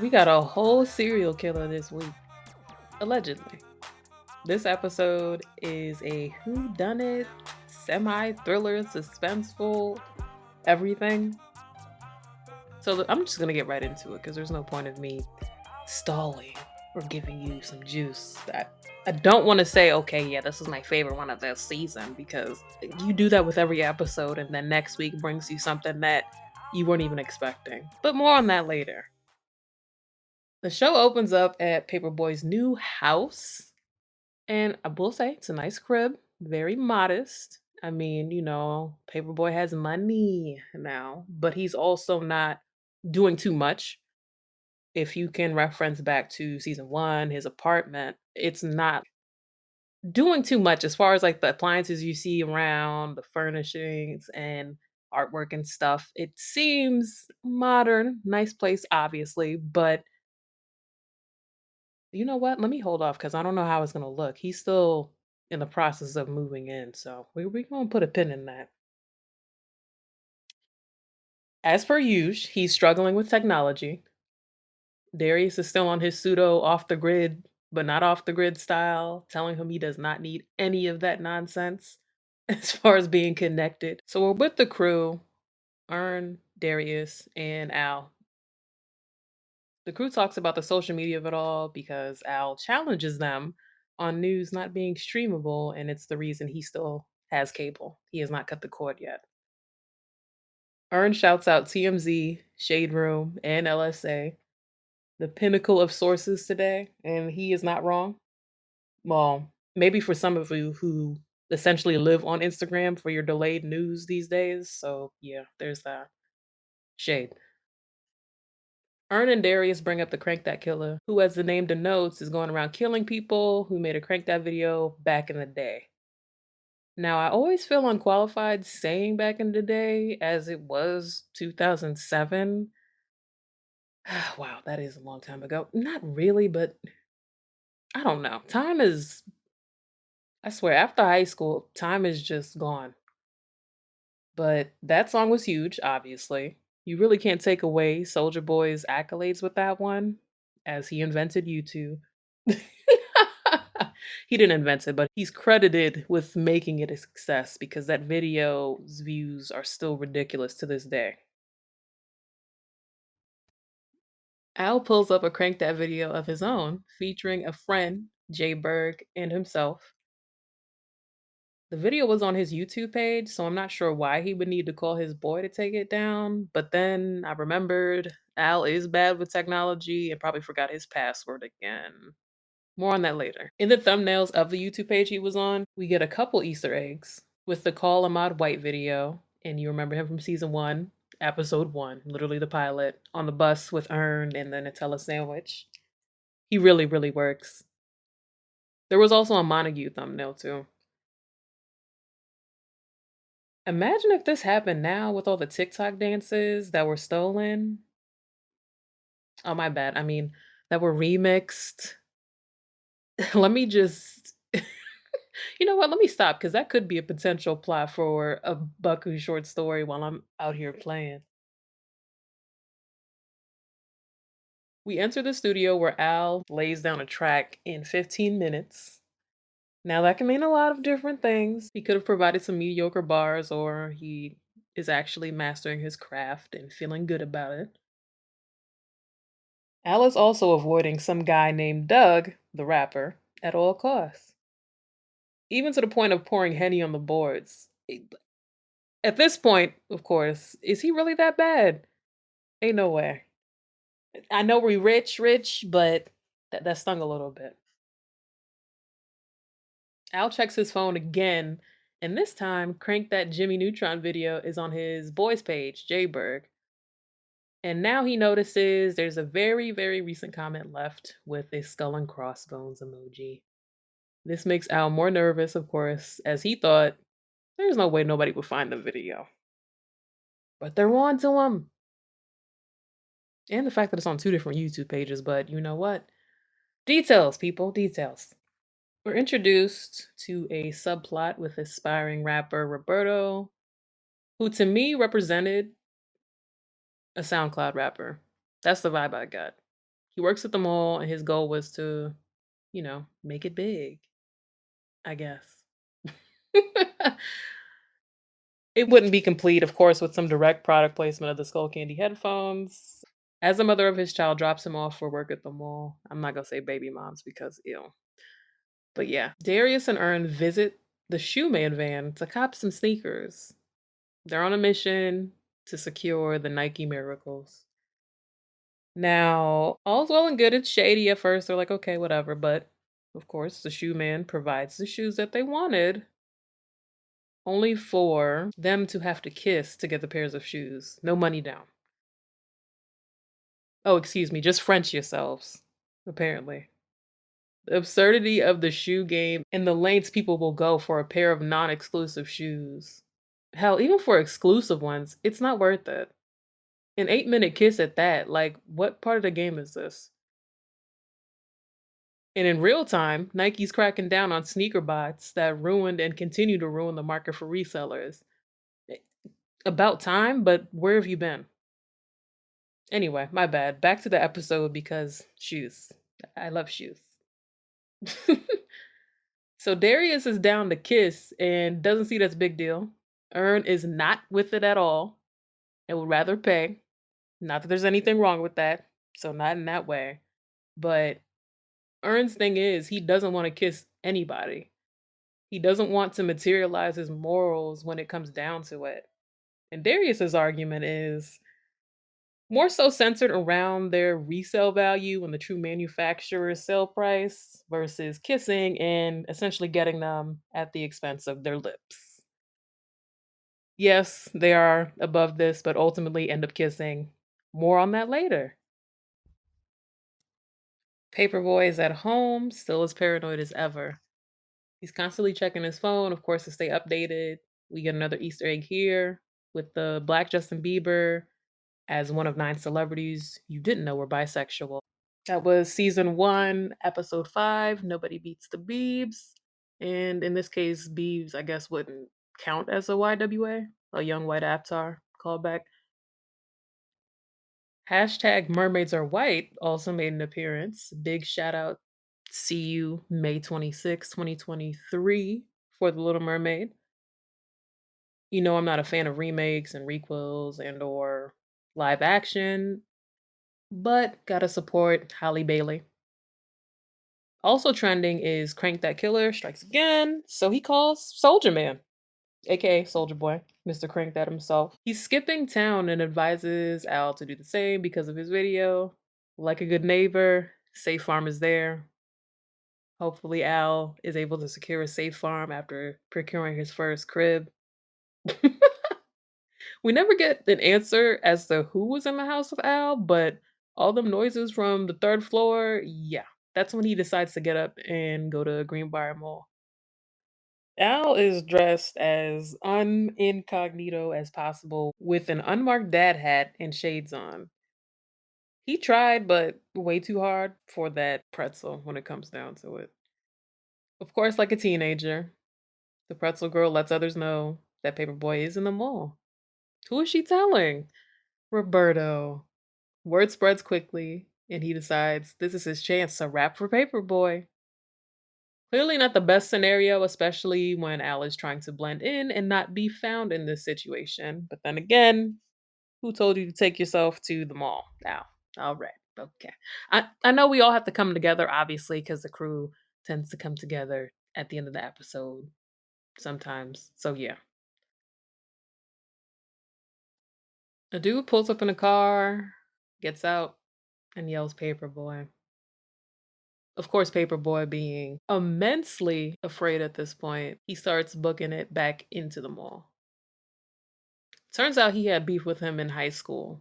We got a whole serial killer this week, allegedly. This episode is a whodunit, semi-thriller, suspenseful, everything. I'm just gonna get right into it because there's no point of me stalling or giving you some juice. I don't want to say, okay, yeah, this is my favorite one of this season because you do that with every episode, and then next week brings you something that you weren't even expecting. But more on that later. The show opens up at Paperboy's new house, and I will say it's a nice crib, very modest. I mean, Paperboy has money now, but he's also not doing too much. If you can reference back to season one, his apartment, it's not doing too much as far as like the appliances you see around, the furnishings and artwork and stuff. It seems modern, nice place, obviously, but you know what? Let me hold off because I don't know how it's gonna look. He's still in the process of moving in, so we gonna put a pin in that. As per usual, he's struggling with technology. Darius is still on his pseudo off the grid, but not off the grid style, telling him he does not need any of that nonsense as far as being connected. So we're with the crew, Ern, Darius, and Al. The crew talks about the social media of it all because Al challenges them on news not being streamable, and it's the reason he still has cable. He has not cut the cord yet. Ern shouts out TMZ, Shade Room, and LSA, the pinnacle of sources today, and he is not wrong. Well, maybe for some of you who essentially live on Instagram for your delayed news these days. So, yeah, there's that. Shade. Ern and Darius bring up the Crank That Killer, who, as the name denotes, is going around killing people who made a Crank That video back in the day. Now, I always feel unqualified saying back in the day, as it was 2007. Wow, that is a long time ago. Not really, but I don't know. I swear, after high school, time is just gone. But that song was huge, obviously. You really can't take away Soldier Boy's accolades with that one, as he invented YouTube. He didn't invent it, but he's credited with making it a success because that video's views are still ridiculous to this day. Al pulls up a Crank That video of his own featuring a friend, Jay Berg, and himself. The video was on his YouTube page, so I'm not sure why he would need to call his boy to take it down. But then I remembered Al is bad with technology and probably forgot his password again. More on that later. In the thumbnails of the YouTube page he was on, we get a couple Easter eggs with the Call Ahmad White video, and you remember him from season one, episode one, literally the pilot, on the bus with Ern and the Nutella sandwich. He really, really works. There was also a Montague thumbnail too. Imagine if this happened now with all the TikTok dances that were stolen. Oh, my bad. I mean, that were remixed. Let me just you know what? Let me stop because that could be a potential plot for a Bucku short story while I'm out here playing. We enter the studio where Al lays down a track in 15 minutes. Now, that can mean a lot of different things. He could have provided some mediocre bars, or he is actually mastering his craft and feeling good about it. Al is also avoiding some guy named Doug, the rapper, at all costs, even to the point of pouring Henny on the boards. At this point, of course, is he really that bad? Ain't no way. I know we rich, but that stung a little bit. Al checks his phone again, and this time, Crank That Jimmy Neutron video is on his boys page, Jayberg. And now he notices there's a very, very recent comment left with a skull and crossbones emoji. This makes Al more nervous, of course, as he thought there's no way nobody would find the video. But they're on to him. And the fact that it's on two different YouTube pages, but you know what? Details, people, details. We're introduced to a subplot with aspiring rapper Roberto, who to me represented a SoundCloud rapper. That's the vibe I got. He works at the mall, and his goal was to, make it big, I guess. It wouldn't be complete, of course, with some direct product placement of the Skull Candy headphones. As the mother of his child drops him off for work at the mall, I'm not gonna say baby moms because ew. But yeah, Darius and Earn visit the Shoe Man van to cop some sneakers. They're on a mission to secure the Nike Miracles. Now, all's well and good. It's shady at first. They're like, okay, whatever. But of course, the shoe man provides the shoes that they wanted, only for them to have to kiss to get the pairs of shoes. No money down. Oh, excuse me, just French yourselves, apparently. The absurdity of the shoe game and the lengths people will go for a pair of non exclusive shoes. Hell, even for exclusive ones, it's not worth it. An 8-minute kiss at that, like, what part of the game is this? And in real time, Nike's cracking down on sneaker bots that ruined and continue to ruin the market for resellers. Eh, About time, but where have you been? Anyway, my bad. Back to the episode because shoes. I love shoes. So Darius is down to kiss and doesn't see that's a big deal. Earn is not with it at all and would rather pay. Not that there's anything wrong with that. So not in that way. But Earn's thing is he doesn't want to kiss anybody. He doesn't want to materialize his morals when it comes down to it. And Darius's argument is more so centered around their resale value and the true manufacturer's sale price versus kissing and essentially getting them at the expense of their lips. Yes, they are above this, but ultimately end up kissing. More on that later. Paperboy is at home, still as paranoid as ever. He's constantly checking his phone, of course, to stay updated. We get another Easter egg here with the Black Justin Bieber as one of 9 celebrities you didn't know were bisexual. That was season 1, episode 5, Nobody Beats the Biebs. And in this case, Biebs, I guess, wouldn't count as a YWA, a young white avatar callback. Hashtag mermaids are white also made an appearance. Big shout out, see you May 26, 2023 for The Little Mermaid. You know I'm not a fan of remakes and requels and or live action, but gotta support Halle Bailey. Also trending is Crank That Killer strikes again, so he calls Soldier Man, aka Soldier Boy, Mr. Crank That himself. He's skipping town and advises Al to do the same because of his video. Like a good neighbor, Safe Farm is there. Hopefully Al is able to secure a safe farm after procuring his first crib. We never get an answer as to who was in the house with Al, but all them noises from the 3rd floor, yeah, that's when he decides to get up and go to Greenbrier Mall. Al is dressed as unincognito as possible with an unmarked dad hat and shades on. He tried, but way too hard for that pretzel when it comes down to it. Of course, like a teenager, the pretzel girl lets others know that Paperboy is in the mall. Who is she telling? Roberto. Word spreads quickly, and he decides this is his chance to rap for Paperboy. Clearly not the best scenario, especially when Al is trying to blend in and not be found in this situation. But then again, who told you to take yourself to the mall? Al. All right. Okay. I know we all have to come together, obviously, because the crew tends to come together at the end of the episode sometimes. So yeah. A dude pulls up in a car, gets out, and yells Paperboy. Of course, Paperboy being immensely afraid at this point, he starts booking it back into the mall. Turns out he had beef with him in high school.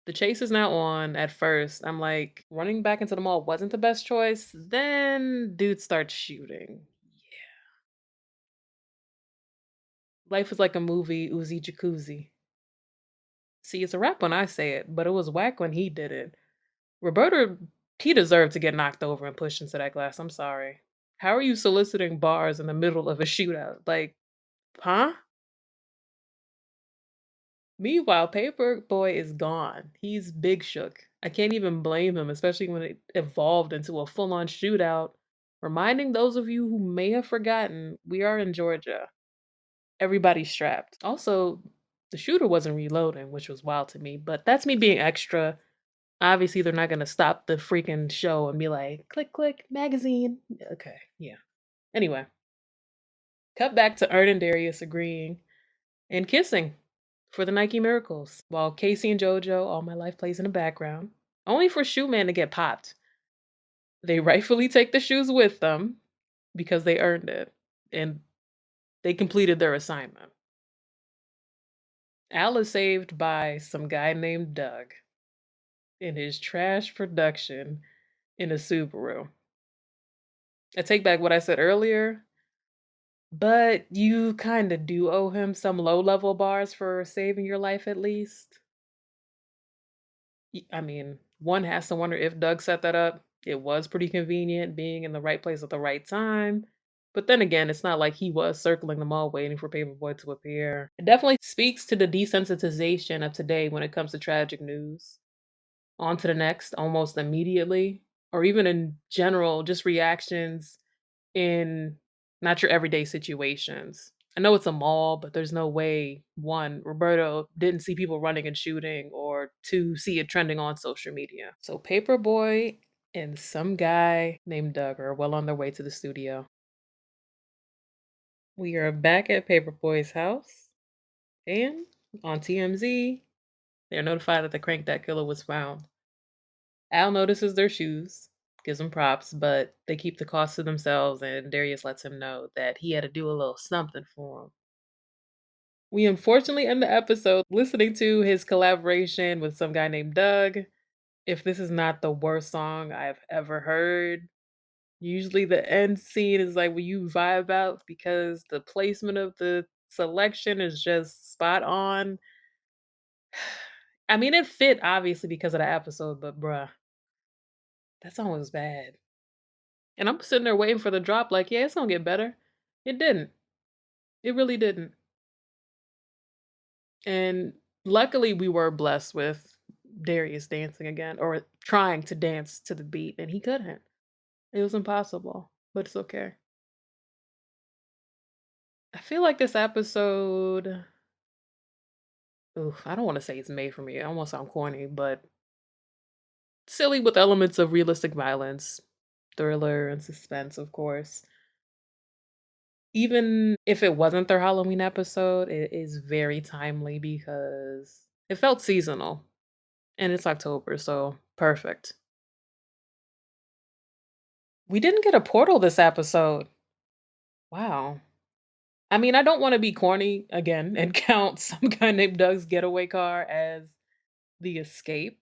The chase is now on. At first, I'm like, running back into the mall wasn't the best choice. Then, dude starts shooting. Life is like a movie, Uzi Jacuzzi. See, it's a rap when I say it, but it was whack when he did it. Roberta, he deserved to get knocked over and pushed into that glass. I'm sorry. How are you soliciting bars in the middle of a shootout? Like, huh? Meanwhile, Paper Boy is gone. He's big shook. I can't even blame him, especially when it evolved into a full-on shootout. Reminding those of you who may have forgotten, we are in Georgia. Everybody's strapped. Also, the shooter wasn't reloading, which was wild to me, but that's me being extra. Obviously, they're not gonna stop the freaking show and be like, "Click, click, magazine." Okay, yeah. Anyway, cut back to Ern and Darius agreeing and kissing for the Nike Miracles, while Casey and JoJo, All My Life plays in the background, only for Shoe Man to get popped. They rightfully take the shoes with them because they earned it, and they completed their assignment. Al is saved by some guy named Doug in his trash production in a Subaru. I take back what I said earlier, but you kinda do owe him some low-level bars for saving your life at least. I mean, one has to wonder if Doug set that up. It was pretty convenient being in the right place at the right time. But then again, it's not like he was circling the mall waiting for Paperboy to appear. It definitely speaks to the desensitization of today when it comes to tragic news. On to the next almost immediately, or even in general, just reactions in not your everyday situations. I know it's a mall, but there's no way, one, Roberto didn't see people running and shooting, or two, see it trending on social media. So Paperboy and some guy named Doug are well on their way to the studio. We are back at Paperboy's house, and on TMZ, they're notified that the crank that killer was found. Al notices their shoes, gives them props, but they keep the cost to themselves, and Darius lets him know that he had to do a little something for him. We unfortunately end the episode listening to his collaboration with some guy named Doug. If this is not the worst song I've ever heard, usually the end scene is like when you vibe out because the placement of the selection is just spot on. I mean, it fit obviously because of the episode, but bruh, that song was bad. And I'm sitting there waiting for the drop, like, yeah, it's gonna get better. It didn't. It really didn't. And luckily, we were blessed with Darius dancing again, or trying to dance to the beat, and he couldn't. It was impossible, but it's okay. I feel like this episode, oof, I don't want to say it's made for me. I almost sound corny, but silly with elements of realistic violence, thriller, and suspense, of course. Even if it wasn't their Halloween episode, it is very timely because it felt seasonal, and it's October, so perfect. We didn't get a portal this episode. Wow. I mean, I don't wanna be corny again and count some guy named Doug's getaway car as the escape,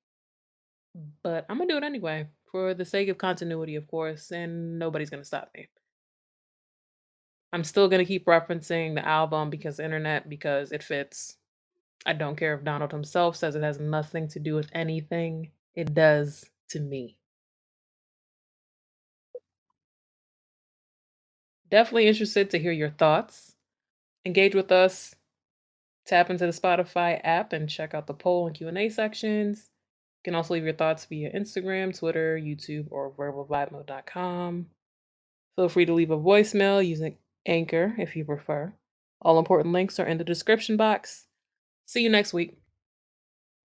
but Imma do it anyway for the sake of continuity, of course, and nobody's gonna stop me. I'm still gonna keep referencing the album because internet, because it fits. I don't care if Donald himself says it has nothing to do with anything. It does to me. Definitely interested to hear your thoughts. Engage with us. Tap into the Spotify app and check out the poll and Q&A sections. You can also leave your thoughts via Instagram, Twitter, YouTube, or verbalvibemode.com. Feel free to leave a voicemail using Anchor if you prefer. All important links are in the description box. See you next week.